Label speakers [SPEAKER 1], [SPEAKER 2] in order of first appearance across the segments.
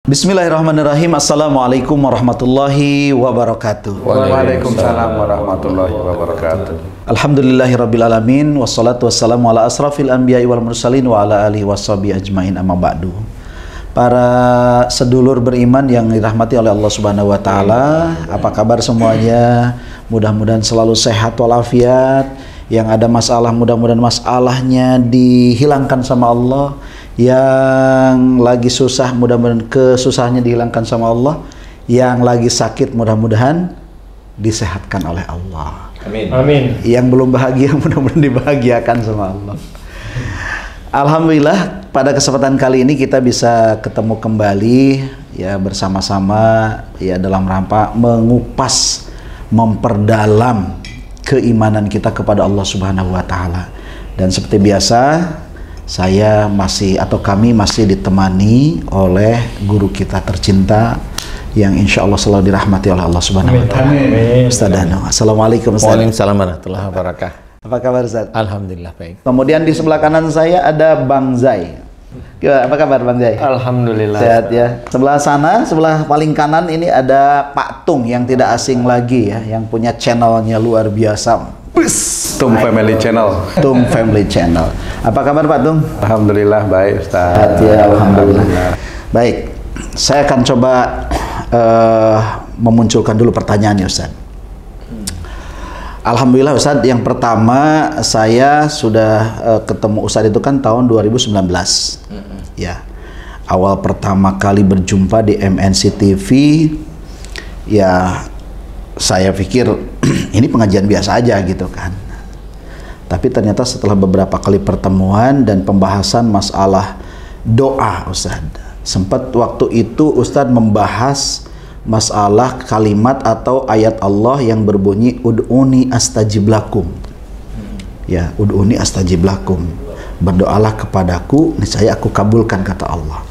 [SPEAKER 1] Bismillahirrahmanirrahim. Assalamualaikum warahmatullahi wabarakatuh.
[SPEAKER 2] Waalaikumsalam warahmatullahi wabarakatuh.
[SPEAKER 1] Alhamdulillahirrabbilalamin. Wassalatu wassalamu ala asrafil anbiya'i wal mursalin wa ala alihi washabihi ajmain, amma ba'du. Para sedulur beriman yang dirahmati oleh Allah Subhanahu wa taala, apa kabar semuanya? Mudah-mudahan selalu sehat walafiat. Yang ada masalah, mudah-mudahan masalahnya dihilangkan sama Allah. Yang lagi susah, mudah-mudahan kesusahannya dihilangkan sama Allah. Yang lagi sakit, mudah-mudahan disehatkan oleh Allah.
[SPEAKER 2] Amin.
[SPEAKER 3] Amin.
[SPEAKER 1] Yang belum bahagia, mudah-mudahan dibahagiakan sama Allah. Alhamdulillah, pada kesempatan kali ini kita bisa ketemu kembali ya bersama-sama ya dalam rangka mengupas, memperdalam keimanan kita kepada Allah Subhanahu wa taala. Dan seperti biasa, saya masih atau kami masih ditemani oleh guru kita tercinta yang insya Allah selalu dirahmati oleh Allah Subhanahu wa taala. Ustaz Danu. Assalamualaikum Ustaz.
[SPEAKER 2] Waalaikumsalam warahmatullahi wabarakatuh.
[SPEAKER 1] Apa kabar Ustaz?
[SPEAKER 2] Alhamdulillah baik.
[SPEAKER 1] Kemudian di sebelah kanan saya ada Bang Zai. Apa kabar Bang Zai?
[SPEAKER 3] Alhamdulillah.
[SPEAKER 1] Sehat ya. Sebelah sana, sebelah paling kanan ini ada Pak Tung yang tidak asing lagi ya, yang punya channelnya luar biasa.
[SPEAKER 2] Tung Family Channel.
[SPEAKER 1] Tung Family Channel. Apa kabar Pak Tung?
[SPEAKER 2] Alhamdulillah baik Ustaz.
[SPEAKER 1] Sehat ya, alhamdulillah. Baik, saya akan coba memunculkan dulu pertanyaannya Ustaz. Alhamdulillah Ustaz, yang pertama saya sudah ketemu Ustaz itu kan tahun 2019. Ya. Awal pertama kali berjumpa di MNC TV, ya saya pikir ini pengajian biasa aja gitu kan. Tapi ternyata setelah beberapa kali pertemuan dan pembahasan masalah doa Ustaz, sempat waktu itu Ustaz membahas masalah kalimat atau ayat Allah yang berbunyi ud'uni astajib lakum. Ya, ud'uni astajib lakum. Berdoalah kepadaku, niscaya aku kabulkan, kata Allah.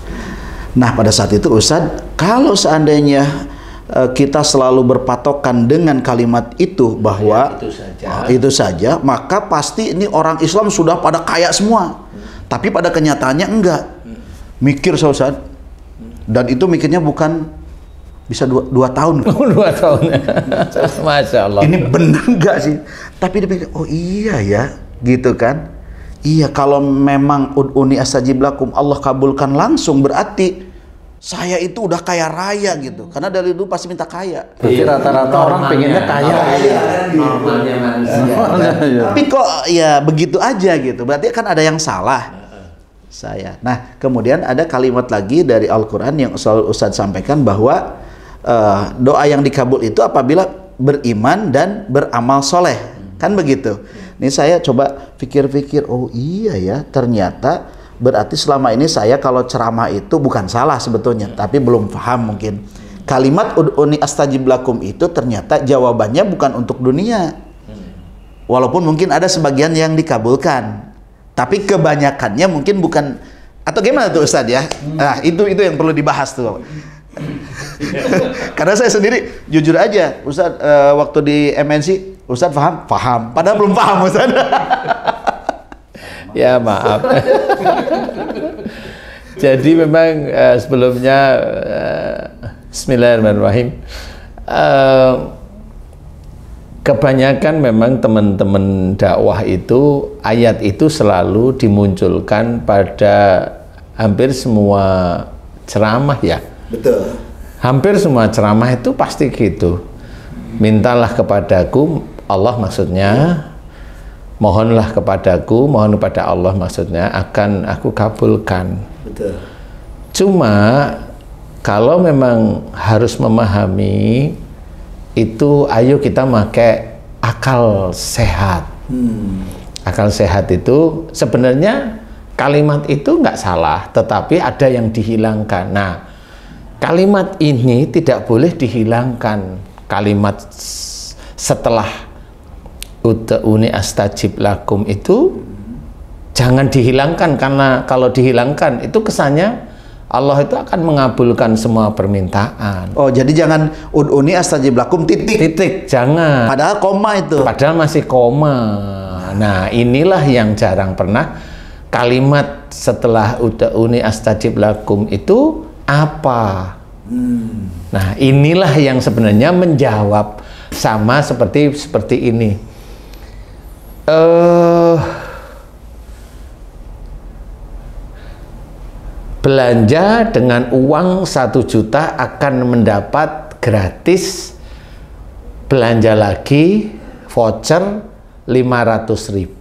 [SPEAKER 1] Nah, pada saat itu Ustaz, kalau seandainya kita selalu berpatokan dengan kalimat itu bahwa itu saja, maka pasti ini orang Islam sudah pada kaya semua. Tapi pada kenyataannya enggak. Mikir Ustaz. Dan itu mikirnya bukan bisa dua tahun.
[SPEAKER 2] 2 tahun. Masya Allah.
[SPEAKER 1] Ini benar nggak sih? Tapi dia pikir, oh iya ya, gitu kan? Iya, kalau memang ud'uni astajib lakum, Allah kabulkan langsung, berarti saya itu udah kaya raya gitu. Karena dari dulu pasti minta kaya.
[SPEAKER 2] Berarti rata-rata orang pengennya kaya.
[SPEAKER 3] Normalnya manusia.
[SPEAKER 1] Tapi kok ya begitu aja gitu. Berarti kan ada yang salah. Saya. Nah, kemudian ada kalimat lagi dari Al-Quran yang selalu Ustadz sampaikan bahwa doa yang dikabul itu apabila beriman dan beramal soleh, kan begitu. Ini saya coba pikir-pikir, oh iya ya, ternyata berarti selama ini saya kalau ceramah itu bukan salah sebetulnya, tapi belum paham mungkin. Kalimat ud'uni astajib lakum itu ternyata jawabannya bukan untuk dunia, walaupun mungkin ada sebagian yang dikabulkan, tapi kebanyakannya mungkin bukan. Atau gimana tuh Ustadz ya? Nah, itu yang perlu dibahas tuh. Karena saya sendiri jujur aja Ustadz, waktu di MNC Ustadz paham, padahal belum paham Ustadz.
[SPEAKER 2] Ya maaf. Jadi memang sebelumnya Bismillahirrahmanirrahim, kebanyakan memang teman-teman dakwah itu ayat itu selalu dimunculkan pada hampir semua ceramah ya.
[SPEAKER 1] Betul.
[SPEAKER 2] Hampir semua ceramah itu pasti gitu. Mintalah kepadaku, Allah maksudnya, mohonlah kepadaku, mohon kepada Allah maksudnya, akan aku kabulkan.
[SPEAKER 1] Betul.
[SPEAKER 2] Cuma kalau memang harus memahami itu, ayo kita pakai akal sehat. Akal sehat itu sebenarnya kalimat itu nggak salah, tetapi ada yang dihilangkan. Nah, kalimat ini tidak boleh dihilangkan. Kalimat setelah ud'uni astajib lakum itu jangan dihilangkan, karena kalau dihilangkan itu kesannya Allah itu akan mengabulkan semua permintaan.
[SPEAKER 1] Oh, jadi jangan ud'uni astajib lakum titik.
[SPEAKER 2] Jangan.
[SPEAKER 1] Padahal koma itu.
[SPEAKER 2] Padahal masih koma. Nah, inilah yang jarang pernah kalimat setelah ud'uni astajib lakum itu apa? Nah, inilah yang sebenarnya menjawab sama seperti ini. Belanja dengan uang 1 juta akan mendapat gratis belanja lagi voucher 500.000,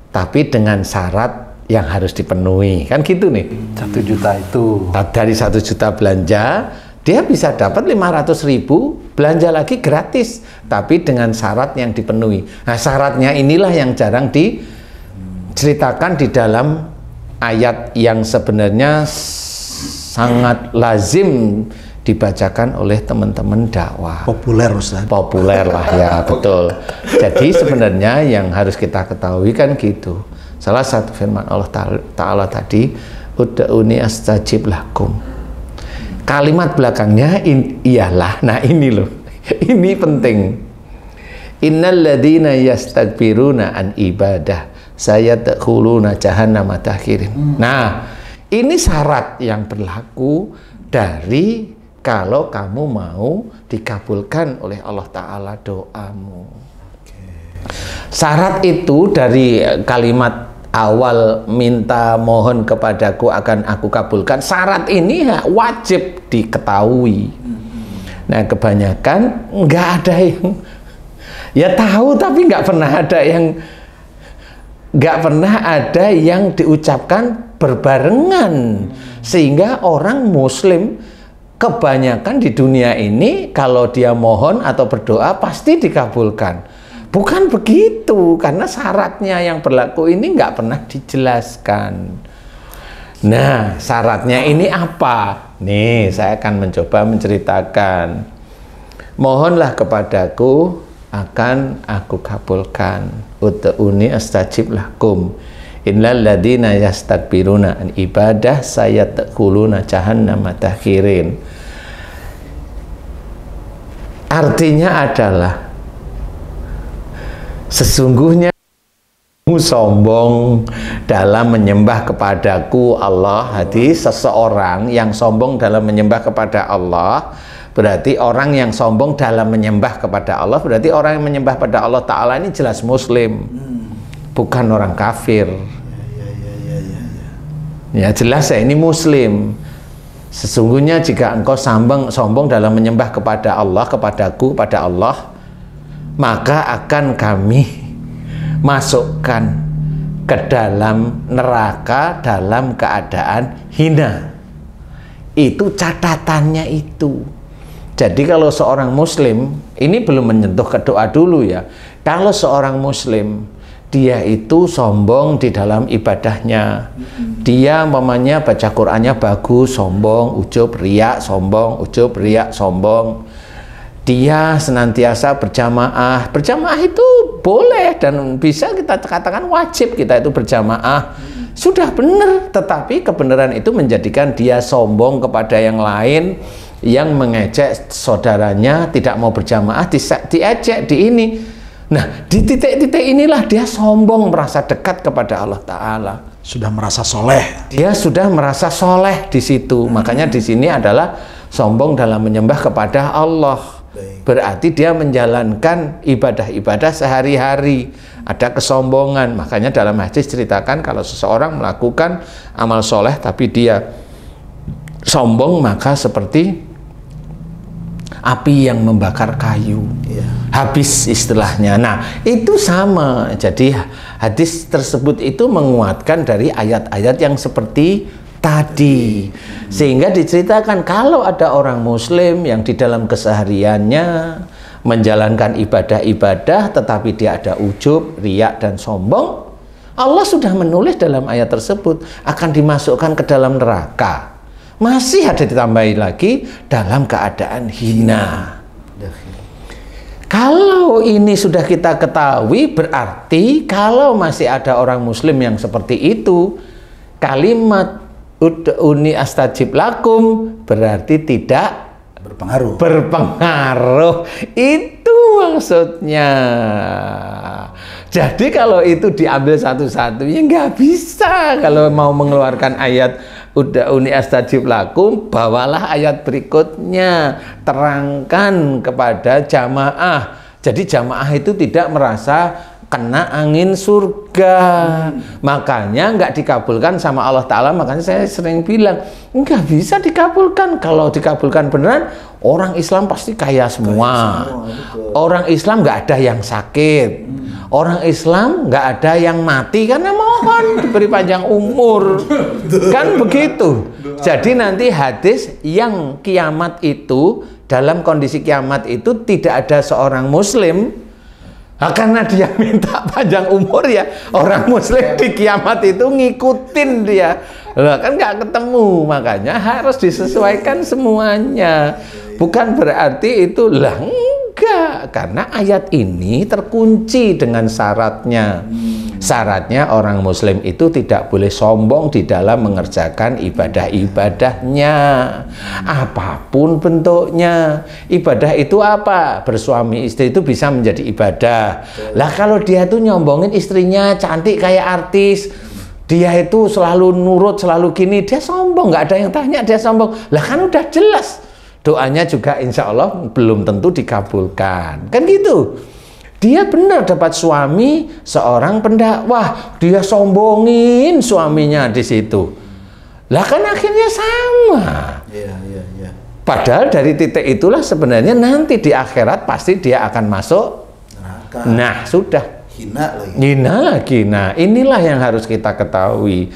[SPEAKER 2] tapi dengan syarat yang harus dipenuhi, kan gitu nih.
[SPEAKER 1] 1 juta itu
[SPEAKER 2] Dari 1 juta belanja, dia bisa dapat 500.000 belanja lagi gratis, tapi dengan syarat yang dipenuhi. Nah, syaratnya inilah yang jarang diceritakan di dalam ayat yang sebenarnya sangat lazim dibacakan oleh teman-teman dakwah.
[SPEAKER 1] populer, Ustaz.
[SPEAKER 2] Populer lah ya, betul. Jadi sebenarnya yang harus kita ketahui kan gitu. Salah satu firman Allah Ta'ala tadi, ud'uni astajib lakum. Kalimat belakangnya iyalah. Nah, ini loh. Ini penting. Innal ladzina yastakbiruna an ibadah sayadkhuluna jahannama dakhirin. Nah, ini syarat yang berlaku dari kalau kamu mau dikabulkan oleh Allah Ta'ala doamu. Syarat itu dari kalimat awal, minta mohon kepadaku akan aku kabulkan. Syarat ini wajib diketahui. Nah, kebanyakan nggak ada yang ya tahu, tapi nggak pernah ada yang diucapkan berbarengan, sehingga orang Muslim kebanyakan di dunia ini kalau dia mohon atau berdoa pasti dikabulkan. Bukan begitu, karena syaratnya yang berlaku ini nggak pernah dijelaskan. Nah, syaratnya ini apa? Nih, saya akan mencoba menceritakan. Mohonlah kepadaku, akan aku kabulkan. Ud'uni astajib lakum. Innal ladzina yastakbiruna an ibadah sayadkhuluna jahannama dakhirin. Artinya adalah sesungguhnya kamu sombong dalam menyembah kepadaku Allah. Hadis, seseorang yang sombong dalam menyembah kepada Allah berarti orang yang sombong dalam menyembah kepada Allah, berarti orang yang menyembah pada Allah Ta'ala ini jelas Muslim, bukan orang kafir. Ya jelas ya, ini Muslim. Sesungguhnya jika engkau sombong dalam menyembah kepada Allah, kepadaku, pada Allah, maka akan kami masukkan ke dalam neraka dalam keadaan hina. Itu catatannya itu. Jadi kalau seorang Muslim, ini belum menyentuh ke doa dulu ya. Kalau seorang Muslim, dia itu sombong di dalam ibadahnya. Dia umpamanya baca Qur'annya bagus, sombong, ujub, riak, sombong, ujub, riak, sombong. Dia senantiasa berjamaah. Berjamaah itu boleh dan bisa kita katakan wajib kita itu berjamaah. Sudah benar, tetapi kebenaran itu menjadikan dia sombong kepada yang lain, yang mengejek saudaranya, tidak mau berjamaah, diejek, di ini. Nah, di titik-titik inilah dia sombong, merasa dekat kepada Allah Ta'ala.
[SPEAKER 1] Sudah merasa soleh.
[SPEAKER 2] Dia sudah merasa soleh di situ. Makanya di sini adalah sombong dalam menyembah kepada Allah. Berarti dia menjalankan ibadah-ibadah sehari-hari. Ada kesombongan. Makanya dalam hadis ceritakan kalau seseorang melakukan amal soleh tapi dia sombong, maka seperti api yang membakar kayu, habis istilahnya. Nah, itu sama. Jadi hadis tersebut itu menguatkan dari ayat-ayat yang seperti tadi, sehingga diceritakan kalau ada orang Muslim yang di dalam kesehariannya menjalankan ibadah-ibadah tetapi dia ada ujub, riak dan sombong, Allah sudah menulis dalam ayat tersebut akan dimasukkan ke dalam neraka. Masih ada ditambahi lagi dalam keadaan hina. Kalau ini sudah kita ketahui, berarti kalau masih ada orang Muslim yang seperti itu, kalimat ud'uni astajib lakum berarti tidak berpengaruh. Itu maksudnya. Jadi kalau itu diambil satu-satu, ya nggak bisa kalau mau mengeluarkan ayat ud'uni astajib lakum, bawalah ayat berikutnya, terangkan kepada jamaah. Jadi jamaah itu tidak merasa kena angin surga, makanya nggak dikabulkan sama Allah Ta'ala. Makanya saya sering bilang nggak bisa dikabulkan. Kalau dikabulkan beneran, orang Islam pasti kaya semua, orang Islam nggak ada yang sakit, orang Islam nggak ada yang mati karena mohon diberi panjang umur, kan begitu. Jadi nanti hadis yang kiamat itu, dalam kondisi kiamat itu tidak ada seorang muslim. Nah, karena dia minta panjang umur ya, orang muslim di kiamat itu ngikutin dia. Lah kan nggak ketemu, makanya harus disesuaikan semuanya. Bukan berarti itu lah, enggak, karena ayat ini terkunci dengan syaratnya. Syaratnya orang muslim itu tidak boleh sombong di dalam mengerjakan ibadah-ibadahnya, apapun bentuknya. Ibadah itu apa? Bersuami istri itu bisa menjadi ibadah. Lah kalau dia tuh nyombongin istrinya cantik kayak artis, dia itu selalu nurut, selalu gini, dia sombong, nggak ada yang tanya, dia sombong. Lah kan udah jelas, doanya juga insya Allah belum tentu dikabulkan, kan gitu. Dia benar dapat suami seorang pendakwah, dia sombongin suaminya di situ. Lah kan akhirnya sama. Padahal dari titik itulah sebenarnya nanti di akhirat pasti dia akan masuk neraka. Nah, sudah. Hina lagi. Nah, inilah yang harus kita ketahui.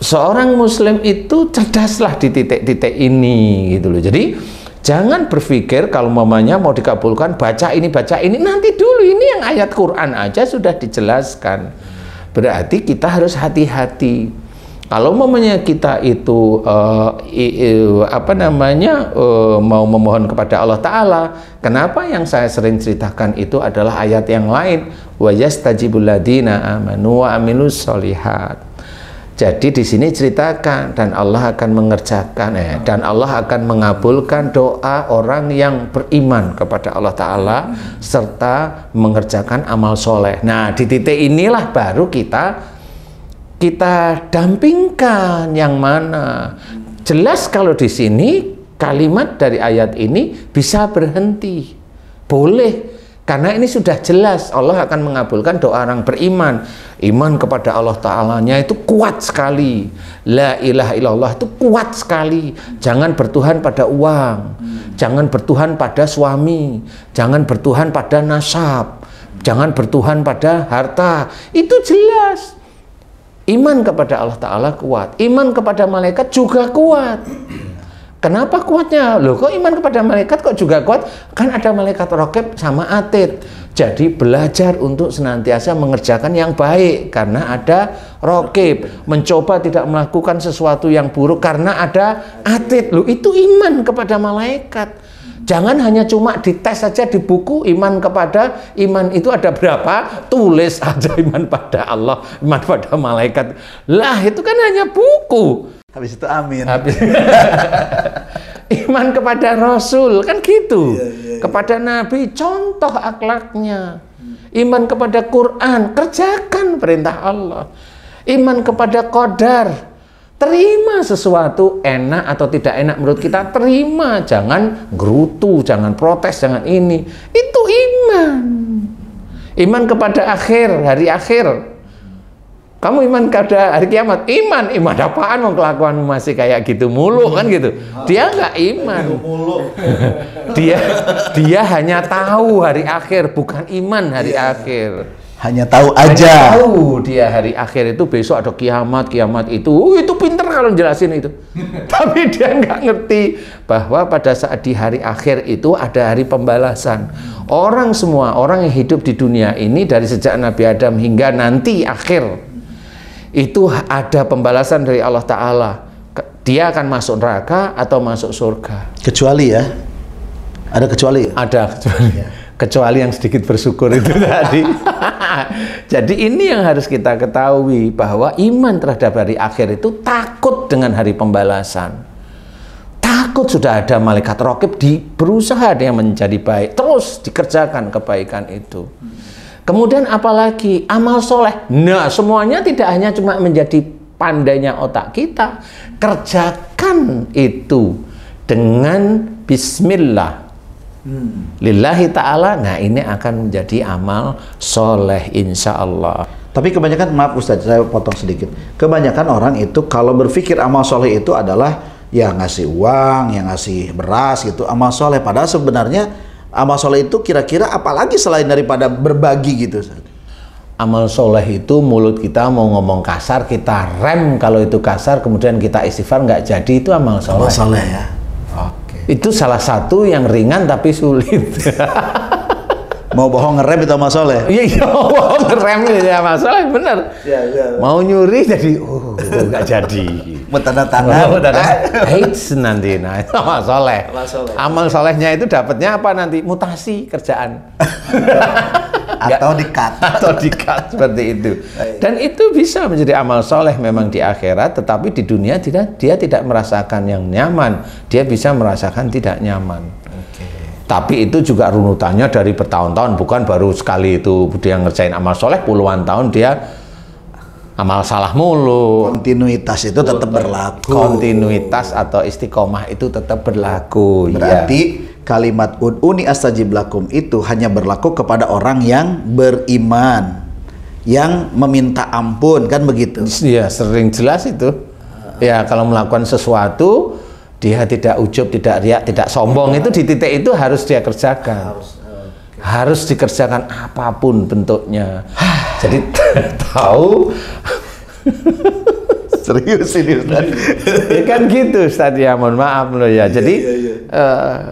[SPEAKER 2] Seorang muslim itu cerdaslah di titik-titik ini gitu loh. Jadi jangan berpikir kalau mamanya mau dikabulkan baca ini nanti dulu, ini yang ayat Quran aja sudah dijelaskan. Berarti kita harus hati-hati. Kalau mamanya kita itu mau memohon kepada Allah Ta'ala, kenapa yang saya sering ceritakan itu adalah ayat yang lain, wa yastajibul ladzina amanu wa amilus sholihat. Jadi di sini ceritakan, dan Allah akan mengerjakan dan Allah akan mengabulkan doa orang yang beriman kepada Allah Ta'ala serta mengerjakan amal soleh. Nah, di titik inilah baru kita dampingkan yang mana. Jelas kalau di sini kalimat dari ayat ini bisa berhenti, boleh. Karena ini sudah jelas Allah akan mengabulkan doa orang beriman. Iman kepada Allah Ta'alanya itu kuat sekali. La ilaha illallah itu kuat sekali. Jangan bertuhan pada uang, jangan bertuhan pada suami, jangan bertuhan pada nasab, jangan bertuhan pada harta. Itu jelas. Iman kepada Allah Ta'ala kuat. Iman kepada malaikat juga kuat. Kenapa kuatnya? Loh, kok iman kepada malaikat kok juga kuat? Kan ada malaikat raqib sama atid. Jadi belajar untuk senantiasa mengerjakan yang baik karena ada raqib. Mencoba tidak melakukan sesuatu yang buruk karena ada atid. Loh, itu iman kepada malaikat. Jangan hanya cuma dites saja di buku iman itu ada berapa, tulis aja iman pada Allah, iman pada malaikat. Lah, itu kan hanya buku.
[SPEAKER 1] Habis itu amin.
[SPEAKER 2] Iman kepada Rasul kan gitu. Kepada Nabi contoh akhlaknya. Iman kepada Quran, kerjakan perintah Allah. Iman kepada qadar, terima sesuatu enak atau tidak enak menurut kita, terima, jangan gerutu, jangan protes, jangan ini. Itu iman. Iman kepada akhir, hari akhir. Kamu iman kepada hari kiamat? Iman apaan? Mau kelakuanmu masih kayak gitu mulu kan gitu. Dia nggak iman. Dia hanya tahu hari akhir, bukan iman hari akhir.
[SPEAKER 1] Hanya tahu aja.
[SPEAKER 2] Tahu dia hari akhir itu besok ada kiamat itu. Itu pinter kalau jelasin itu. Tapi dia nggak ngerti bahwa pada saat di hari akhir itu ada hari pembalasan. Semua orang yang hidup di dunia ini dari sejak Nabi Adam hingga nanti akhir, itu ada pembalasan dari Allah Ta'ala. Dia akan masuk neraka atau masuk surga.
[SPEAKER 1] Kecuali ya, ada kecuali.
[SPEAKER 2] Ada kecuali. Kecuali yang sedikit bersyukur itu tadi. Jadi ini yang harus kita ketahui, bahwa iman terhadap hari akhir itu takut dengan hari pembalasan. Takut sudah ada malaikat raqib, berusaha dia menjadi baik, terus dikerjakan kebaikan itu. Kemudian apalagi amal soleh. Nah, semuanya tidak hanya cuma menjadi pandainya otak kita, kerjakan itu dengan bismillah. Lillahi ta'ala. Nah, ini akan menjadi amal soleh insya Allah.
[SPEAKER 1] Tapi kebanyakan, maaf Ustaz, saya potong sedikit. Kebanyakan orang itu kalau berpikir amal soleh itu adalah ya ngasih uang, yang ngasih beras gitu, amal soleh. Padahal sebenarnya amal soleh itu kira-kira apalagi selain daripada berbagi gitu Ustaz?
[SPEAKER 2] Amal soleh itu mulut kita mau ngomong kasar, kita rem kalau itu kasar, kemudian kita istighfar nggak jadi, itu amal soleh.
[SPEAKER 1] Amal soleh ya. Oke.
[SPEAKER 2] Itu salah satu yang ringan tapi sulit.
[SPEAKER 1] Mau bohong ngerem itu amal soleh.
[SPEAKER 2] Iya, bohong ngerem itu amal soleh, bener.
[SPEAKER 1] Iya.
[SPEAKER 2] Mau nyuri jadi, nggak jadi.
[SPEAKER 1] Tanda tangan.
[SPEAKER 2] Hates nanti, nah itu amal soleh. Amal solehnya itu dapatnya apa nanti? Mutasi kerjaan.
[SPEAKER 1] Atau di-cut
[SPEAKER 2] seperti itu. Dan itu bisa menjadi amal soleh memang di akhirat, tetapi di dunia dia tidak merasakan yang nyaman, dia bisa merasakan tidak nyaman. Tapi itu juga runutannya dari bertahun-tahun, bukan baru sekali itu dia ngerjain amal soleh, puluhan tahun dia amal salah mulu.
[SPEAKER 1] Kontinuitas itu tetap berlaku.
[SPEAKER 2] Kontinuitas atau istiqomah itu tetap berlaku.
[SPEAKER 1] Berarti kalimat ud'uni astajib lakum itu hanya berlaku kepada orang yang beriman, yang meminta ampun, kan begitu?
[SPEAKER 2] Iya, sering jelas itu. Ya, kalau melakukan sesuatu dia tidak ujub, tidak riak, tidak sombong, itu di titik itu harus dia kerjakan. Harus dikerjakan apapun bentuknya. Jadi tahu.
[SPEAKER 1] Serius ini Ustaz.
[SPEAKER 2] Ya kan gitu Ustaz, ya mohon maaf loh ya. Jadi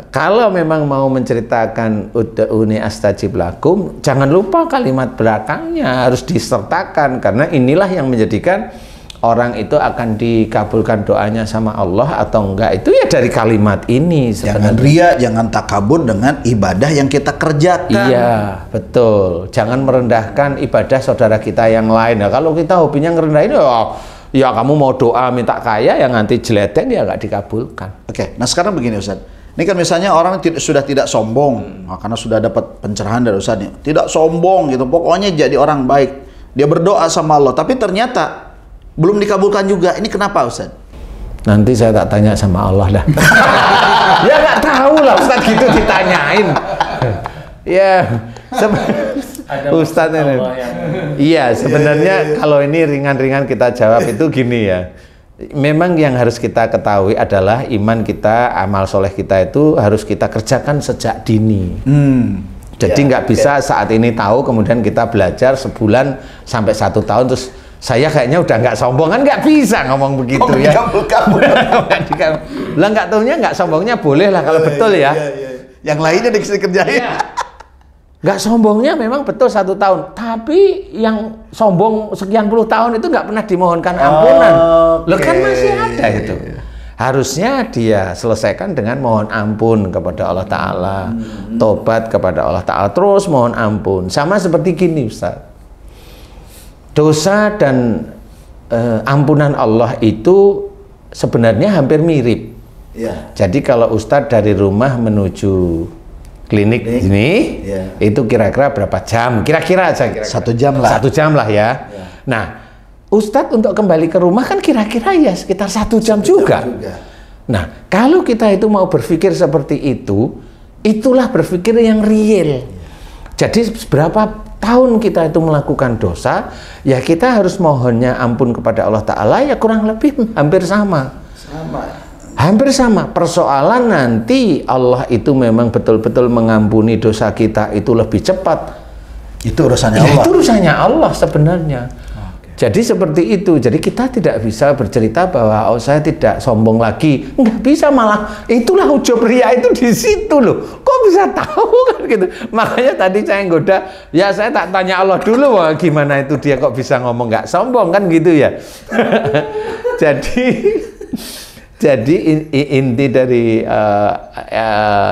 [SPEAKER 2] kalau memang mau menceritakan ud'uni astajib lakum, jangan lupa kalimat belakangnya harus disertakan, karena inilah yang menjadikan orang itu akan dikabulkan doanya sama Allah atau enggak, itu ya dari kalimat ini sebenarnya.
[SPEAKER 1] Jangan ria, jangan takabur dengan ibadah yang kita kerjakan.
[SPEAKER 2] Iya, betul. Jangan merendahkan ibadah saudara kita yang lain. Nah, kalau kita hobinya ngerendahin, ya kamu mau doa minta kaya, yang nanti jeleten ya nggak dikabulkan.
[SPEAKER 1] Oke, nah sekarang begini Ustaz. Ini kan misalnya orang sudah tidak sombong, karena sudah dapat pencerahan dari Ustaz nih. Tidak sombong gitu, pokoknya jadi orang baik. Dia berdoa sama Allah, tapi ternyata belum dikabulkan juga. Ini kenapa Ustaz?
[SPEAKER 2] Nanti saya tak tanya sama Allah dah. Ya nggak tahu lah Ustaz gitu ditanyain. Ya, Ustaz ini. Iya, sebenarnya kalau ini ringan-ringan kita jawab itu gini ya. Memang yang harus kita ketahui adalah iman kita, amal soleh kita itu harus kita kerjakan sejak dini. Jadi nggak bisa saat ini tahu kemudian kita belajar sebulan sampai 1 tahun terus saya kayaknya udah nggak sombong, kan nggak bisa ngomong begitu ya. Lah nggak tahunya nggak sombongnya boleh lah kalau betul ya.
[SPEAKER 1] Yang lainnya dikerjain.
[SPEAKER 2] Nggak sombongnya memang betul 1 tahun, tapi yang sombong sekian puluh tahun itu nggak pernah dimohonkan ampunan. Loh kan masih ada itu. Harusnya dia selesaikan dengan mohon ampun kepada Allah Ta'ala, tobat kepada Allah Ta'ala, terus mohon ampun. Sama seperti gini Ustaz, dosa dan ampunan Allah itu sebenarnya hampir mirip. Jadi kalau Ustadz dari rumah menuju klinik ini, itu kira-kira berapa jam? Kira-kira aja.
[SPEAKER 1] 1 jam lah.
[SPEAKER 2] 1 jam lah ya. Nah, Ustadz untuk kembali ke rumah kan kira-kira ya sekitar 1 jam juga. Nah, kalau kita itu mau berpikir seperti itu, itulah berpikir yang real. Jadi berapa tahun kita itu melakukan dosa, ya kita harus mohonnya ampun kepada Allah Ta'ala ya kurang lebih hampir sama. Hampir sama. Persoalan nanti Allah itu memang betul-betul mengampuni dosa kita itu lebih cepat.
[SPEAKER 1] Itu urusannya Allah.
[SPEAKER 2] Itu urusannya Allah sebenarnya. Jadi seperti itu. Jadi kita tidak bisa bercerita bahwa oh saya tidak sombong lagi. Nggak bisa, malah itulah ujub ria itu di situ loh. Kok bisa tahu kan gitu. Makanya tadi saya nggoda, ya saya tak tanya Allah dulu wah, gimana itu dia kok bisa ngomong nggak sombong kan gitu ya. Jadi inti dari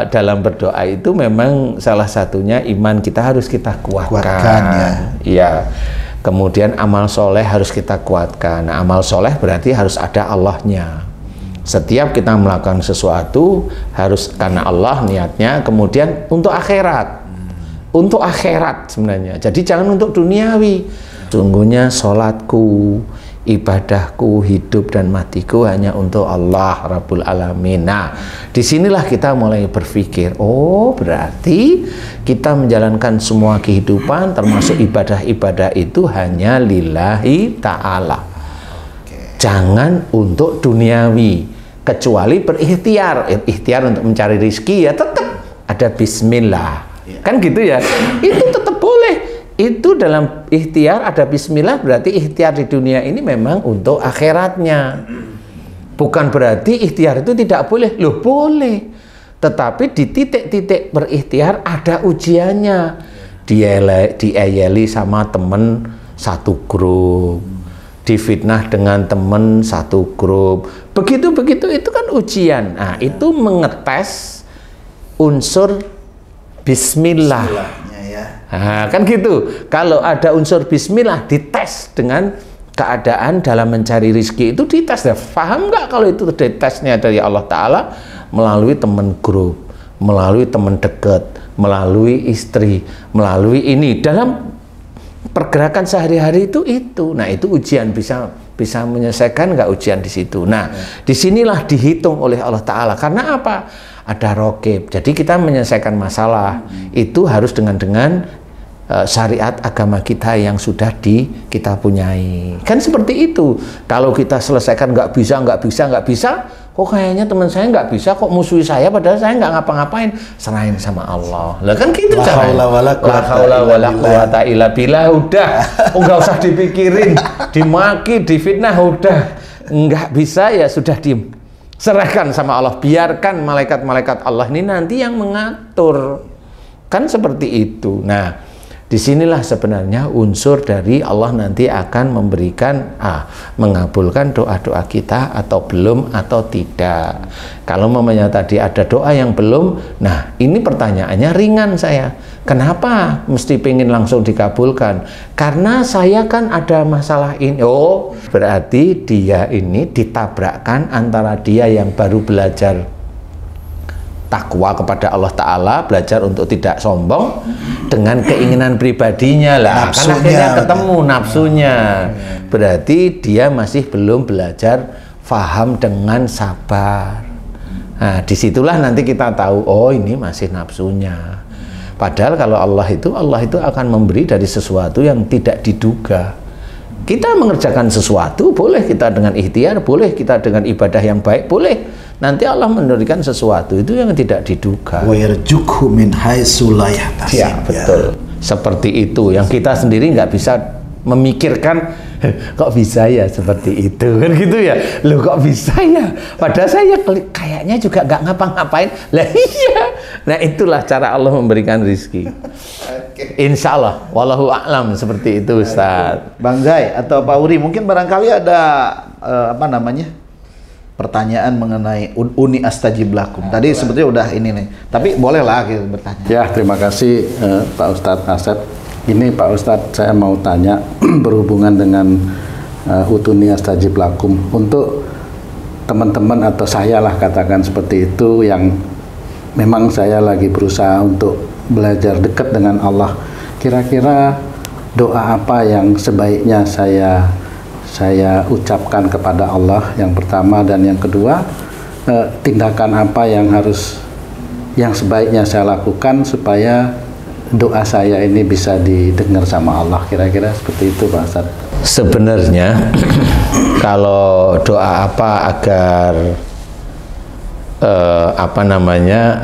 [SPEAKER 2] dalam berdoa itu memang salah satunya iman kita harus kita kuatkan
[SPEAKER 1] ya.
[SPEAKER 2] Iya. Kemudian amal soleh harus kita kuatkan. Nah, amal soleh berarti harus ada Allahnya. Setiap kita melakukan sesuatu harus karena Allah niatnya, kemudian untuk akhirat. Untuk akhirat sebenarnya. Jadi jangan untuk duniawi. Sungguhnya sholatku, ibadahku, hidup dan matiku hanya untuk Allah Rabbul Alamin. Nah, disinilah kita mulai berpikir, oh berarti kita menjalankan semua kehidupan termasuk ibadah-ibadah itu hanya lillahi ta'ala. Jangan untuk duniawi, kecuali berikhtiar. Ikhtiar untuk mencari rizki ya tetap ada bismillah. Kan gitu ya, itu tetap boleh. Itu dalam ikhtiar ada bismillah, berarti ikhtiar di dunia ini memang untuk akhiratnya. Bukan berarti ikhtiar itu tidak boleh. Loh boleh, tetapi di titik-titik berikhtiar ada ujiannya. Diayeli sama temen satu grup, difitnah dengan temen satu grup, begitu-begitu itu kan ujian. Nah itu mengetes unsur bismillah. Nah, kan gitu. Kalau ada unsur bismillah dites dengan keadaan dalam mencari rizki itu dites. Paham nggak kalau itu ditesnya dari Allah Ta'ala melalui teman grup, melalui teman dekat, melalui istri, melalui ini dalam pergerakan sehari-hari itu. Nah itu ujian, bisa menyelesaikan nggak ujian di situ. Nah disinilah dihitung oleh Allah Ta'ala. Karena apa? Ada rokib. Jadi kita menyelesaikan masalah itu harus dengan syariat agama kita yang sudah kita punyai. Kan seperti itu. Kalau kita selesaikan nggak bisa, kok kayaknya teman saya nggak bisa, kok musuhi saya padahal saya nggak ngapa-ngapain, serahin sama Allah. Lah kan gitu caranya. La haula wala quwata illa billah. Udah, nggak usah dipikirin, dimaki, difitnah, udah nggak bisa ya sudah diem. Serahkan sama Allah, biarkan malaikat-malaikat Allah ini nanti yang mengatur. Kan seperti itu. Nah, disinilah sebenarnya unsur dari Allah nanti akan memberikan, mengabulkan doa-doa kita atau belum atau tidak. Kalau mamanya tadi ada doa yang belum, nah ini pertanyaannya ringan saya. Kenapa mesti pengen langsung dikabulkan? Karena saya kan ada masalah ini. Oh, berarti dia ini ditabrakkan antara dia yang baru belajar takwa kepada Allah Ta'ala, belajar untuk tidak sombong, dengan keinginan pribadinya lah. Karena akhirnya ketemu nafsunya. Berarti dia masih belum belajar faham dengan sabar. Nah, disitulah nanti kita tahu, oh ini masih nafsunya. Padahal kalau Allah itu akan memberi dari sesuatu yang tidak diduga. Kita mengerjakan sesuatu, boleh kita dengan ikhtiar, boleh kita dengan ibadah yang baik, boleh. Nanti Allah memberikan sesuatu itu yang tidak diduga.
[SPEAKER 1] Wa yarzuqhu min haitsu la yahtasib.
[SPEAKER 2] Ya, betul. Seperti itu, yang kita sendiri nggak bisa memikirkan, kok bisa ya seperti itu, kan gitu ya. Loh kok bisa ya? Padahal saya kayaknya juga nggak ngapa-ngapain. Lah iya. Nah itulah cara Allah memberikan rizki. Insya Allah, wallahu a'lam, seperti itu Ustaz.
[SPEAKER 1] Bang Zai atau Pak Uri, mungkin barangkali ada pertanyaan mengenai uni astajib lakum. Tadi sebetulnya udah ini nih, tapi bolehlah gitu bertanya.
[SPEAKER 4] Ya, terima kasih Pak Ustadz Asep. Ini Pak Ustadz, saya mau tanya berhubungan dengan udhuni astajib lakum. Untuk teman-teman atau saya lah katakan seperti itu, yang memang saya lagi berusaha untuk belajar dekat dengan Allah. Kira-kira doa apa yang sebaiknya saya ucapkan kepada Allah yang pertama, dan yang kedua tindakan apa yang sebaiknya saya lakukan supaya doa saya ini bisa didengar sama Allah. Kira-kira seperti itu Pak Ustadz.
[SPEAKER 2] Sebenarnya kalau doa apa agar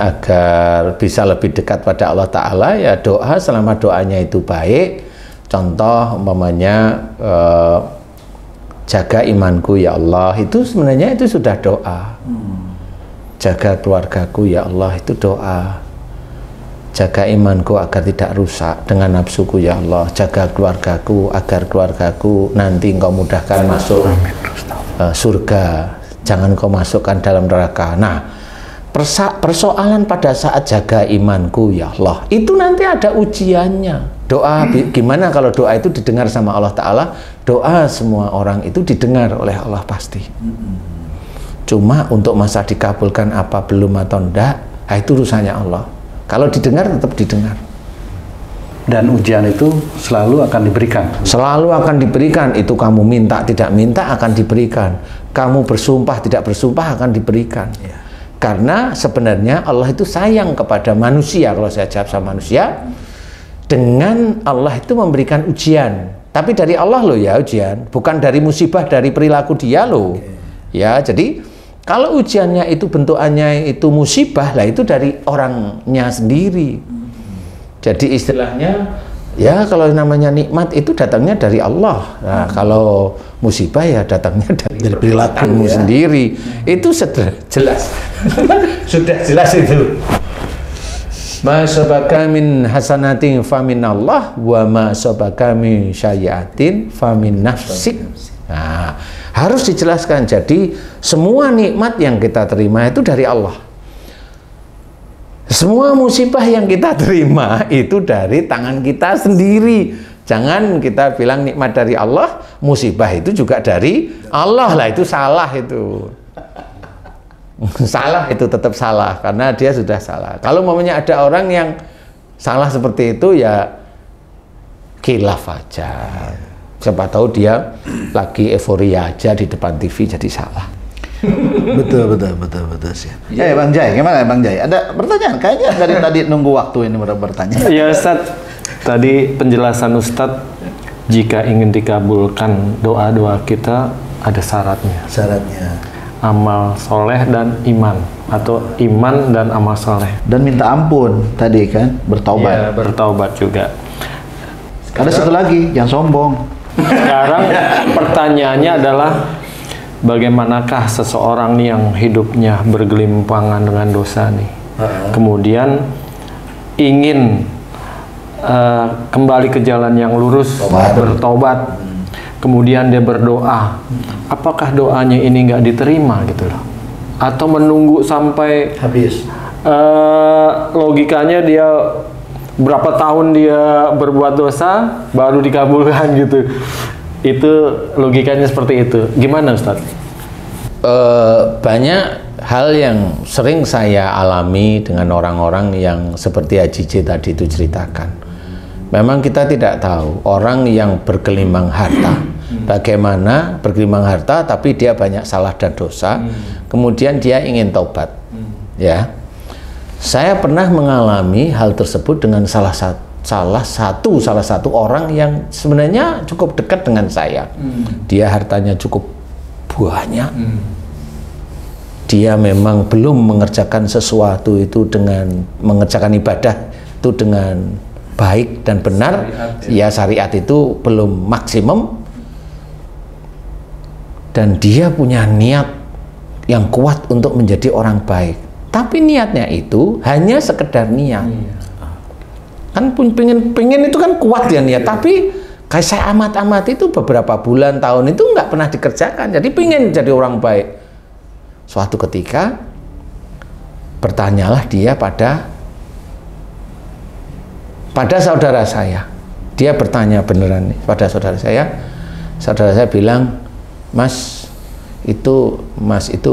[SPEAKER 2] agar bisa lebih dekat pada Allah Ta'ala, ya doa selama doanya itu baik. Contoh umpamanya jaga imanku ya Allah, itu sebenarnya itu sudah doa. Jaga keluargaku ya Allah, itu doa. Jaga imanku agar tidak rusak dengan nafsuku ya Allah. Jaga keluargaku agar keluargaku nanti Engkau mudahkan masuk surga, jangan Kau masukkan dalam neraka. Nah, persoalan pada saat jaga imanku ya Allah, itu nanti ada ujiannya. Doa gimana kalau doa itu didengar sama Allah Ta'ala? Doa semua orang itu didengar oleh Allah pasti. Cuma untuk masa dikabulkan apa belum atau enggak, itu urusannya Allah. Kalau didengar tetap didengar.
[SPEAKER 4] Dan ujian itu selalu akan diberikan.
[SPEAKER 2] Selalu akan diberikan. Itu kamu minta tidak minta akan diberikan. Kamu bersumpah tidak bersumpah akan diberikan. Ya. Karena sebenarnya Allah itu sayang kepada manusia. Kalau saya jawab sama manusia, dengan Allah itu memberikan ujian. Tapi dari Allah loh ya ujian, bukan dari musibah, dari perilaku dia loh. Ya, jadi kalau ujiannya itu bentukannya itu musibah, lah itu dari orangnya sendiri. Jadi istilahnya, ya kalau namanya nikmat itu datangnya dari Allah. Nah, kalau musibah ya datangnya dari perilakumu sendiri. Itu sudah jelas. Sudah jelas itu. Ma sabaka min hasanatin famin Allah wa ma sabaka min sayyiatin famin nafsik. Nah, harus dijelaskan. Jadi semua nikmat yang kita terima itu dari Allah. Semua musibah yang kita terima itu dari tangan kita sendiri. Jangan kita bilang nikmat dari Allah, musibah itu juga dari Allah. Lah itu salah itu. Salah itu tetap salah karena dia sudah salah. Kalau mamanya ada orang yang salah seperti itu ya khilaf aja. Siapa tahu dia lagi euforia aja di depan TV jadi salah.
[SPEAKER 1] betul sih. Bang Jai, gimana Bang Jai? Ada pertanyaan? Kayaknya dari tadi nunggu waktu ini bertanya.
[SPEAKER 5] Ya Ustadz, tadi penjelasan Ustadz, jika ingin dikabulkan doa-doa kita ada syaratnya.
[SPEAKER 1] Syaratnya
[SPEAKER 5] amal soleh dan iman, atau iman dan amal soleh.
[SPEAKER 1] Dan minta ampun tadi kan, bertaubat.
[SPEAKER 5] Ya, bertaubat juga.
[SPEAKER 1] Ada satu lagi, yang sombong.
[SPEAKER 5] Sekarang pertanyaannya adalah, bagaimanakah seseorang yang hidupnya bergelimpangan dengan dosa nih, kemudian ingin kembali ke jalan yang lurus, bertobat, kemudian dia berdoa, apakah doanya ini nggak diterima gitu loh, atau menunggu sampai
[SPEAKER 1] habis?
[SPEAKER 5] Logikanya dia berapa tahun dia berbuat dosa baru dikabulkan gitu. Itu logikanya seperti itu. Gimana Ustadz?
[SPEAKER 2] Banyak hal yang sering saya alami dengan orang-orang yang seperti Haji J tadi itu ceritakan. Memang kita tidak tahu orang yang bergelimang harta, bagaimana bergelimang harta tapi dia banyak salah dan dosa, kemudian dia ingin taubat. Ya, saya pernah mengalami hal tersebut dengan salah satu orang yang sebenarnya cukup dekat dengan saya. Dia hartanya cukup banyak. Dia memang belum mengerjakan sesuatu itu dengan mengerjakan ibadah itu dengan baik dan benar. Syariat itu belum maksimum. Dan dia punya niat yang kuat untuk menjadi orang baik. Tapi niatnya itu hanya sekedar niat. Kan pengen itu kan kuat ya niat, tapi kayak saya amat-amat itu beberapa bulan tahun itu nggak pernah dikerjakan. Jadi pengen jadi orang baik. Suatu ketika bertanyalah dia pada saudara saya. Dia bertanya beneran nih pada saudara saya. Saudara saya bilang, Mas itu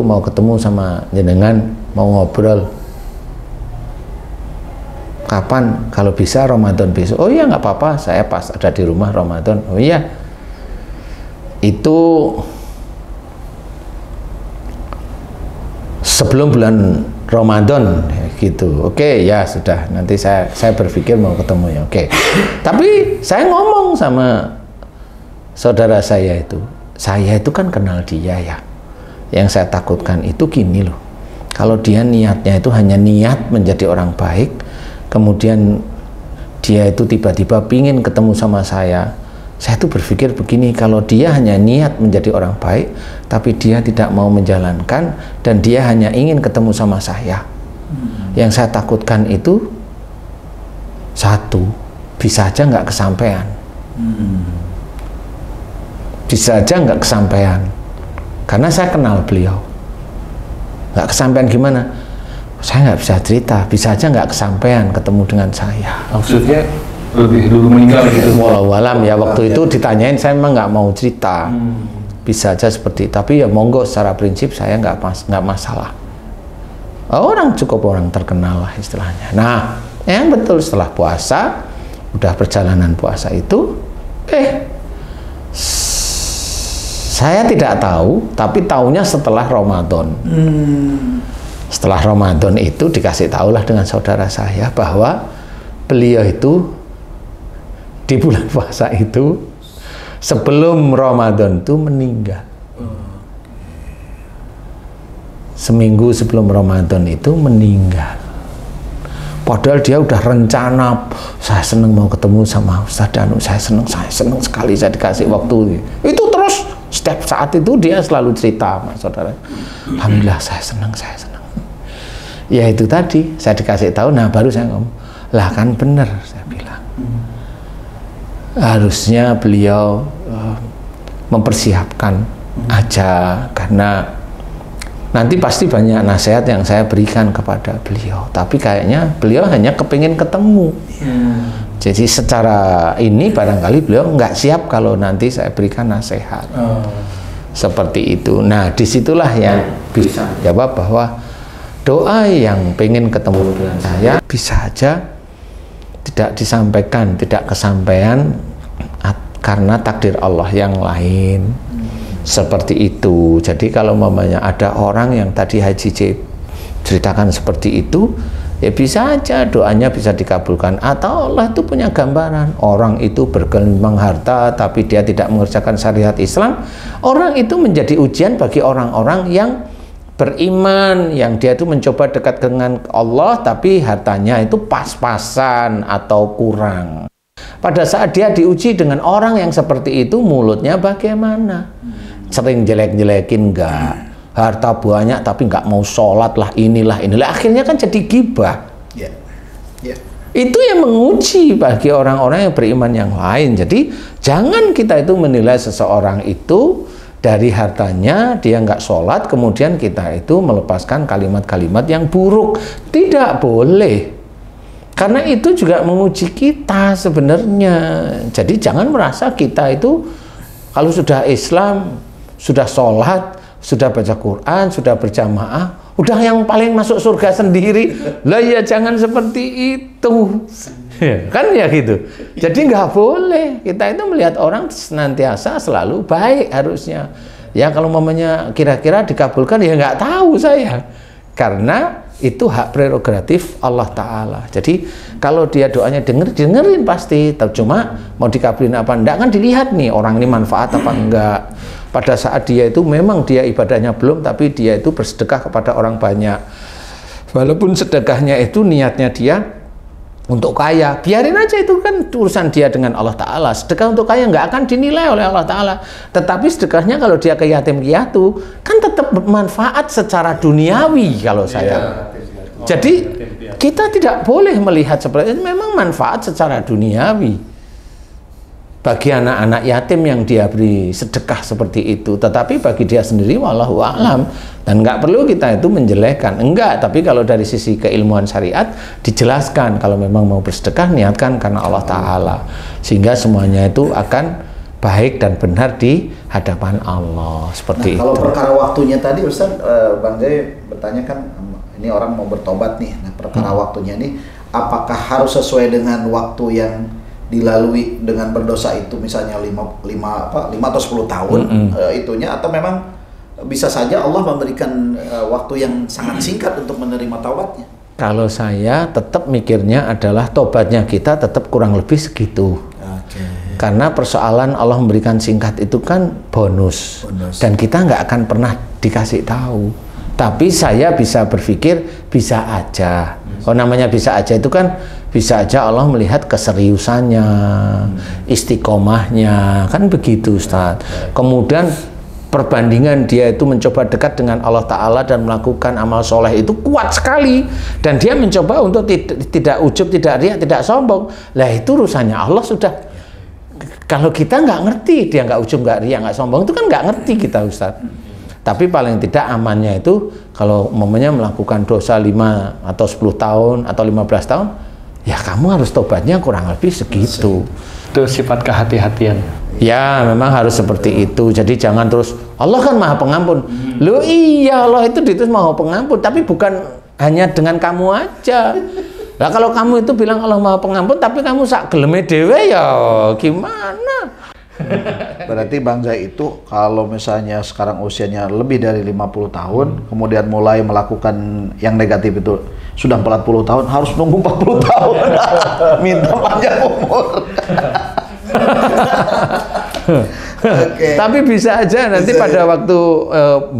[SPEAKER 2] mau ketemu sama jenengan, mau ngobrol. Kapan? Kalau bisa Ramadan besok. Oh iya nggak apa-apa, saya pas ada di rumah Ramadan. Oh iya, itu sebelum bulan Ramadan gitu. Oke ya sudah, nanti saya berpikir mau ketemu ya. Oke. Tapi saya ngomong sama saudara saya itu kan kenal dia ya. Yang saya takutkan itu gini loh, kalau dia niatnya itu hanya niat menjadi orang baik, kemudian dia itu tiba-tiba pingin ketemu sama saya tuh berpikir begini, kalau dia hanya niat menjadi orang baik tapi dia tidak mau menjalankan dan dia hanya ingin ketemu sama saya, yang saya takutkan itu satu, bisa aja nggak kesampaian. Bisa aja nggak kesampaian karena saya kenal beliau. Nggak kesampaian gimana? Saya nggak bisa cerita, bisa aja nggak kesampaian ketemu dengan saya.
[SPEAKER 5] Maksudnya lebih dulu meninggal gitu?
[SPEAKER 2] Walau alam ya, waktu itu ditanyain saya memang nggak mau cerita. Bisa aja seperti, tapi ya monggo, secara prinsip saya nggak masalah. Orang cukup orang terkenal lah istilahnya. Nah, yang betul setelah puasa udah perjalanan puasa itu, saya tidak tahu, tapi tahunya setelah Ramadan. Setelah Ramadan itu dikasih tahulah dengan saudara saya bahwa beliau itu di bulan puasa itu sebelum Ramadan itu meninggal. Seminggu sebelum Ramadan itu meninggal. Padahal dia udah rencana, saya seneng mau ketemu sama Ustaz Danu, saya seneng sekali saya dikasih waktu. Itu terus setiap saat itu dia selalu cerita sama saudara. Alhamdulillah saya seneng. Ya itu tadi saya dikasih tahu, nah baru saya ngomong, lah kan bener saya bilang. Harusnya beliau mempersiapkan aja, karena nanti pasti banyak nasihat yang saya berikan kepada beliau, tapi kayaknya beliau hanya kepingin ketemu. Jadi secara ini barangkali beliau nggak siap kalau nanti saya berikan nasihat. Seperti itu. Nah disitulah yang bisa jawab bahwa doa yang pengen ketemu dengan saya bisa aja tidak disampaikan, tidak kesampaian karena takdir Allah yang lain. Seperti itu. Jadi kalau mamanya ada orang yang tadi Haji ceritakan seperti itu, ya bisa aja doanya bisa dikabulkan. Atau Allah itu punya gambaran, orang itu bergelimang harta tapi dia tidak mengerjakan syariat Islam, orang itu menjadi ujian bagi orang-orang yang beriman, yang dia itu mencoba dekat dengan Allah tapi hartanya itu pas-pasan atau kurang. Pada saat dia diuji dengan orang yang seperti itu, mulutnya bagaimana? Sering jelek-jelekin enggak, harta banyak tapi enggak mau sholat lah, inilah, akhirnya kan jadi gibah. Itu yang menguji bagi orang-orang yang beriman yang lain. Jadi jangan kita itu menilai seseorang itu dari hartanya, dia nggak sholat, kemudian kita itu melepaskan kalimat-kalimat yang buruk. Tidak boleh, karena itu juga menguji kita sebenarnya. Jadi jangan merasa kita itu kalau sudah Islam, sudah sholat, sudah baca Quran, sudah berjamaah, udah yang paling masuk surga sendiri. Lah ya jangan seperti itu. Kan ya gitu. Jadi nggak boleh kita itu melihat orang senantiasa selalu baik harusnya. Ya kalau mamanya kira-kira dikabulkan ya nggak tahu saya, karena itu hak prerogatif Allah Ta'ala. Jadi kalau dia doanya dengerin pasti. Cuma mau dikabulin apa enggak kan dilihat nih orang ini manfaat apa enggak. Pada saat dia itu memang dia ibadahnya belum, tapi dia itu bersedekah kepada orang banyak, walaupun sedekahnya itu niatnya dia untuk kaya, biarin aja, itu kan urusan dia dengan Allah Ta'ala. Sedekah untuk kaya nggak akan dinilai oleh Allah Ta'ala. Tetapi sedekahnya kalau dia ke yatim piatu kan tetap bermanfaat secara duniawi kalau saya. Jadi kita tidak boleh melihat seperti itu, memang manfaat secara duniawi bagi anak-anak yatim yang dia beri sedekah seperti itu. Tetapi bagi dia sendiri wallahu a'lam, dan nggak perlu kita itu menjelekkan, enggak. Tapi kalau dari sisi keilmuan syariat dijelaskan, kalau memang mau bersedekah niatkan karena Allah Ta'ala, sehingga semuanya itu akan baik dan benar di hadapan Allah. Seperti
[SPEAKER 1] kalau
[SPEAKER 2] itu.
[SPEAKER 1] Kalau perkara waktunya tadi Ustaz, Bang Jai bertanya kan, ini orang mau bertobat nih, nah perkara waktunya ini apakah harus sesuai dengan waktu yang dilalui dengan berdosa itu, misalnya 5 atau 10 tahun itunya, atau memang bisa saja Allah memberikan waktu yang sangat singkat untuk menerima taubatnya?
[SPEAKER 2] Kalau saya tetap mikirnya adalah tobatnya kita tetap kurang lebih segitu. Karena persoalan Allah memberikan singkat itu kan bonus. Dan kita nggak akan pernah dikasih tahu. Tapi saya bisa berpikir bisa aja. Oh, namanya bisa aja itu kan bisa aja Allah melihat keseriusannya, istiqomahnya, kan begitu Ustaz. Kemudian perbandingan dia itu mencoba dekat dengan Allah Ta'ala dan melakukan amal soleh itu kuat sekali, dan dia mencoba untuk tidak ujub, tidak riak, tidak sombong. Lah itu urusannya Allah sudah. Kalau kita nggak ngerti, dia nggak ujub, nggak riak, nggak sombong, itu kan nggak ngerti kita Ustaz. Tapi paling tidak amannya itu kalau umpamanya melakukan dosa 5 atau 10 tahun atau 15 tahun, ya kamu harus tobatnya kurang lebih segitu.
[SPEAKER 5] Itu sifat kehati-hatian.
[SPEAKER 2] Ya memang harus seperti itu. Jadi jangan terus, Allah kan maha pengampun. Loh iya, Allah itu maha pengampun, tapi bukan hanya dengan kamu aja. Lah kalau kamu itu bilang Allah Maha Pengampun tapi kamu sak geleme dhewe ya gimana?
[SPEAKER 1] Berarti Bang Zai itu kalau misalnya sekarang usianya lebih dari 50 tahun, kemudian mulai melakukan yang negatif itu sudah 40 tahun, harus nunggu 40 tahun. Minta panjang umur.
[SPEAKER 2] Tapi bisa aja nanti pada waktu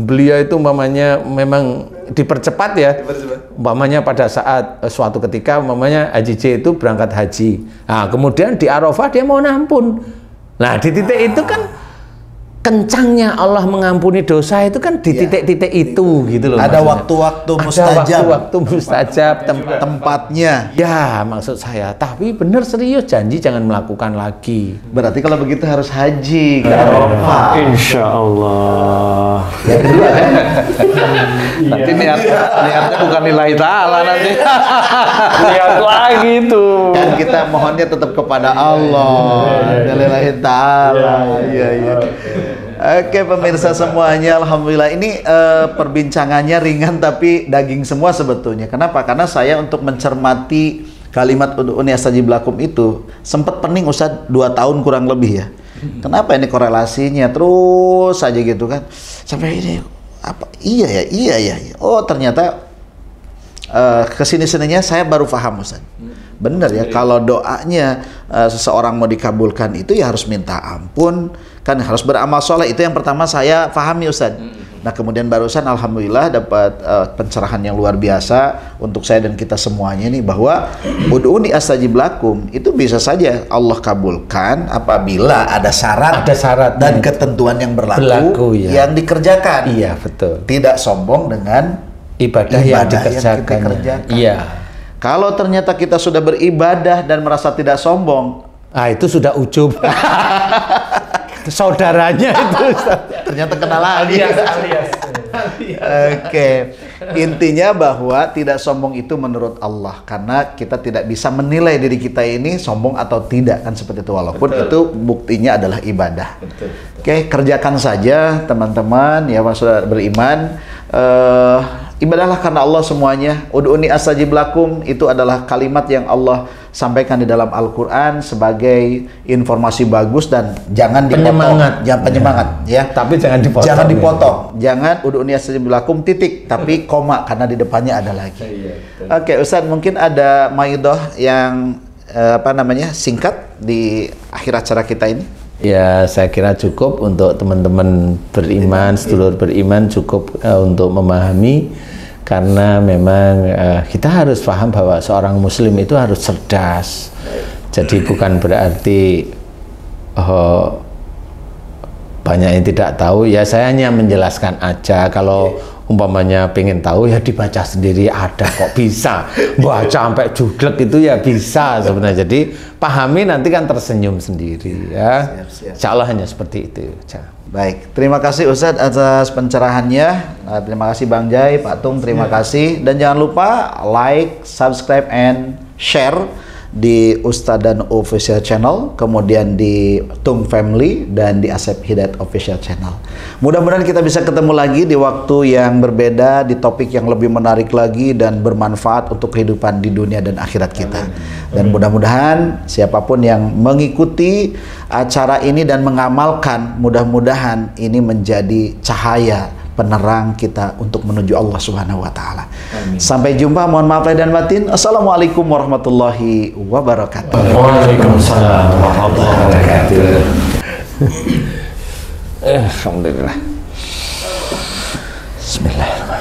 [SPEAKER 2] beliau itu umpamanya memang dipercepat ya. Umpamanya pada saat suatu ketika umpamanya Haji J itu berangkat haji. Nah, kemudian di Arafah dia mau ampun. Nah, di titik itu kan kencangnya Allah mengampuni dosa itu kan di titik-titik itu gitu loh.
[SPEAKER 1] Ada waktu-waktu mustajab.
[SPEAKER 2] Ada waktu-waktu mustajab,
[SPEAKER 1] tempatnya.
[SPEAKER 2] Ya, maksud saya. Tapi benar serius janji jangan melakukan lagi.
[SPEAKER 1] Berarti kalau begitu harus haji ke Arafah.
[SPEAKER 5] Insya Allah.
[SPEAKER 1] Yang kedua kan?
[SPEAKER 4] Nanti niatnya bukan lillahi ta'ala nanti.
[SPEAKER 5] Lihat lagi tuh.
[SPEAKER 1] Kan kita mohonnya tetap kepada Allah. Lillahi ta'ala. Iya, iya. Oke pemirsa semuanya, alhamdulillah ini perbincangannya ringan tapi daging semua sebetulnya. Kenapa? Karena saya untuk mencermati kalimat ud'uni astajib lakum itu sempat pening Ustadz 2 tahun kurang lebih ya. Kenapa ini korelasinya terus saja gitu kan? Sampai ini apa? Iya ya. Oh ternyata kesini-sininya saya baru paham Ustadz. Benar ya, kalau doanya seseorang mau dikabulkan itu ya harus minta ampun, kan harus beramal soleh. Itu yang pertama saya pahami Ustadz. Nah kemudian barusan alhamdulillah dapat pencerahan yang luar biasa untuk saya dan kita semuanya nih, bahwa ud'uni astajib lakum itu bisa saja Allah kabulkan apabila ada syarat dan ketentuan yang berlaku
[SPEAKER 2] ya.
[SPEAKER 1] yang dikerjakan.
[SPEAKER 2] Iya betul.
[SPEAKER 1] Tidak sombong dengan
[SPEAKER 2] ibadah yang dikerjakan. Iya.
[SPEAKER 1] Kalau ternyata kita sudah beribadah dan merasa tidak sombong,
[SPEAKER 2] itu sudah ujub. Saudaranya itu
[SPEAKER 1] ternyata kenal lagi.
[SPEAKER 3] alias.
[SPEAKER 1] Oke. Intinya bahwa tidak sombong itu menurut Allah, karena kita tidak bisa menilai diri kita ini sombong atau tidak kan seperti itu, walaupun itu buktinya adalah ibadah. Oke, kerjakan saja teman-teman ya saudara beriman. Ibadahlah karena Allah semuanya. Ud'uni astajib lakum itu adalah kalimat yang Allah sampaikan di dalam Al-Quran sebagai informasi bagus dan jangan dipotong. Jangan penyemangat ya.
[SPEAKER 2] Tapi jangan dipotong.
[SPEAKER 1] Jangan dipotong. Jangan ud'uni astajib lakum titik tapi koma karena di depannya ada lagi. Oke, Ustadz mungkin ada maidoh yang singkat di akhir acara kita ini.
[SPEAKER 2] Ya, saya kira cukup untuk teman-teman beriman, sedulur beriman cukup untuk memahami, karena memang kita harus paham bahwa seorang muslim itu harus cerdas. Jadi bukan berarti banyak yang tidak tahu, ya saya hanya menjelaskan aja. Kalau umpamanya pengen tahu ya dibaca sendiri, ada kok bisa baca sampai juglek itu ya bisa sebenarnya. Jadi pahami nanti kan tersenyum sendiri ya. Insya Allah hanya seperti itu.
[SPEAKER 1] Baik, terima kasih Ustadz atas pencerahannya. Terima kasih Bang Jai, Pak Tung, terima kasih. Dan jangan lupa like, subscribe, and share di Ustadz dan Official Channel, kemudian di Tung Family, dan di Asep Hidayat Official Channel. Mudah-mudahan kita bisa ketemu lagi di waktu yang berbeda, di topik yang lebih menarik lagi dan bermanfaat untuk kehidupan di dunia dan akhirat kita. Dan mudah-mudahan siapapun yang mengikuti acara ini dan mengamalkan, mudah-mudahan ini menjadi cahaya penerang kita untuk menuju Allah Subhanahu wa taala. Sampai jumpa, mohon maaf lahir dan batin. Assalamualaikum warahmatullahi wabarakatuh.
[SPEAKER 2] Waalaikumsalam warahmatullahi wabarakatuh. Alhamdulillah. Bismillahirrahmanirrahim.